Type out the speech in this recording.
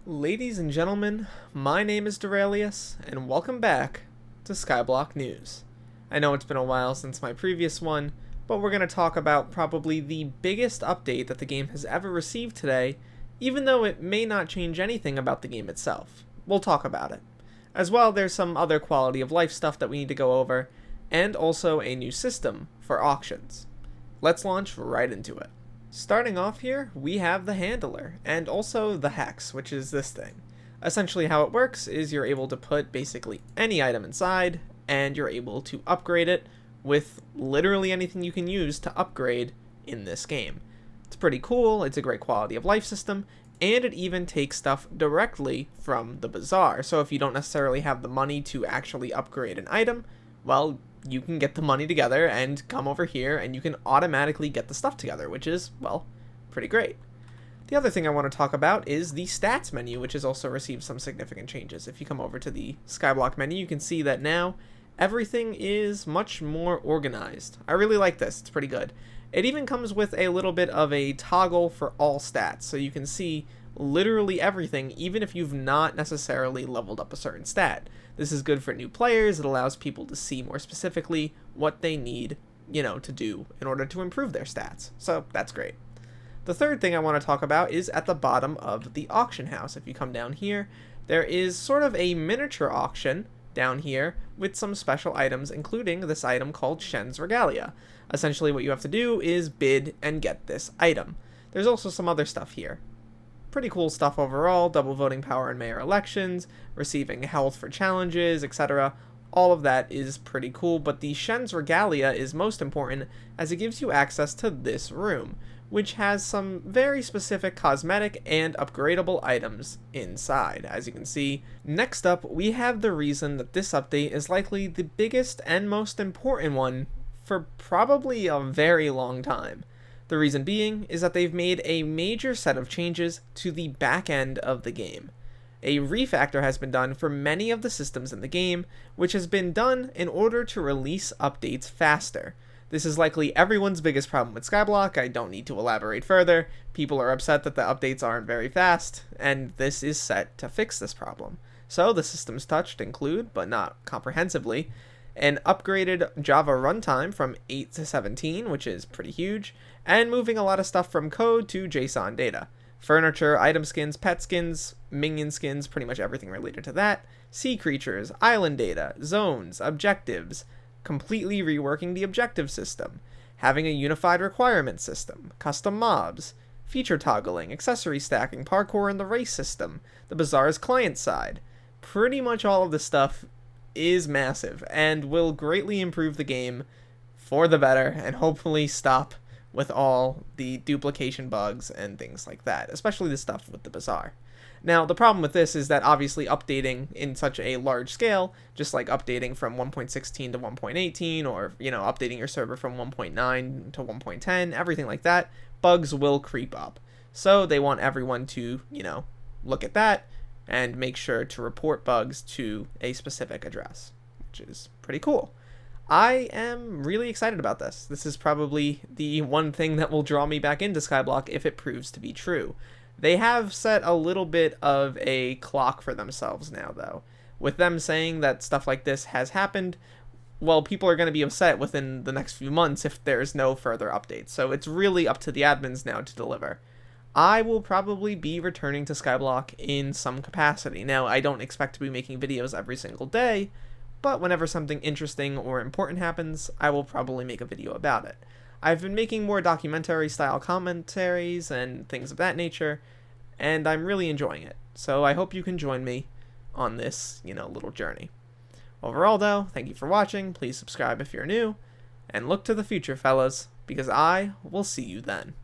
Ladies and gentlemen, my name is Derailious, and welcome back to Skyblock News. I know it's been a while since my previous one, but we're going to talk about probably the biggest update that the game has ever received today, even though it may not change anything about the game itself. We'll talk about it. As well, there's some other quality of life stuff that we need to go over, and also a new system for auctions. Let's launch right into it. Starting off here, we have the handler, and also the hex, which is this thing. Essentially how it works is you're able to put basically any item inside, and you're able to upgrade it with literally anything you can use to upgrade in this game. It's pretty cool, it's a great quality of life system, and it even takes stuff directly from the bazaar. So if you don't necessarily have the money to actually upgrade an item, well, you can get the money together and come over here and you can automatically get the stuff together, which is, well, pretty great. The other thing I want to talk about is the stats menu, which has also received some significant changes. If you come over to the Skyblock menu, you can see that now everything is much more organized. I really like this, it's pretty good. It even comes with a little bit of a toggle for all stats, so you can see literally everything, even if you've not necessarily leveled up a certain stat. This is good for new players. It allows people to see more specifically what they need, to do in order to improve their stats. So that's great. The third thing I want to talk about is at the bottom of the auction house. If you come down here, there is sort of a miniature auction down here with some special items, including this item called Shen's Regalia. Essentially what you have to do is bid and get this item. There's also some other stuff here. Pretty cool stuff overall, double voting power in mayor elections, receiving health for challenges, etc. All of that is pretty cool, but the Shen's Regalia is most important as it gives you access to this room, which has some very specific cosmetic and upgradable items inside, as you can see. Next up, we have the reason that this update is likely the biggest and most important one for probably a very long time. The reason being is that they've made a major set of changes to the back end of the game. A refactor has been done for many of the systems in the game, which has been done in order to release updates faster. This is likely everyone's biggest problem with Skyblock. I don't need to elaborate further. People are upset that the updates aren't very fast, and this is set to fix this problem. So the systems touched include, but not comprehensively, an upgraded Java runtime from 8 to 17, which is pretty huge, and moving a lot of stuff from code to JSON data. Furniture, item skins, pet skins, minion skins, pretty much everything related to that, sea creatures, island data, zones, objectives, completely reworking the objective system, having a unified requirement system, custom mobs, feature toggling, accessory stacking, parkour in the race system, the bazaar's client side. Pretty much all of this stuff is massive and will greatly improve the game for the better and hopefully stop with all the duplication bugs and things like that, especially the stuff with the bazaar. Now, the problem with this is that obviously updating in such a large scale, just like updating from 1.16 to 1.18 or, updating your server from 1.9 to 1.10, everything like that, bugs will creep up. So they want everyone to, look at that and make sure to report bugs to a specific address, which is pretty cool. I am really excited about this. This is probably the one thing that will draw me back into Skyblock if it proves to be true. They have set a little bit of a clock for themselves now, though. With them saying that stuff like this has happened, well, people are going to be upset within the next few months if there's no further updates. So it's really up to the admins now to deliver. I will probably be returning to Skyblock in some capacity. Now, I don't expect to be making videos every single day, but whenever something interesting or important happens, I will probably make a video about it. I've been making more documentary-style commentaries and things of that nature, and I'm really enjoying it. So I hope you can join me on this, little journey. Overall, though, thank you for watching. Please subscribe if you're new, and look to the future, fellas, because I will see you then.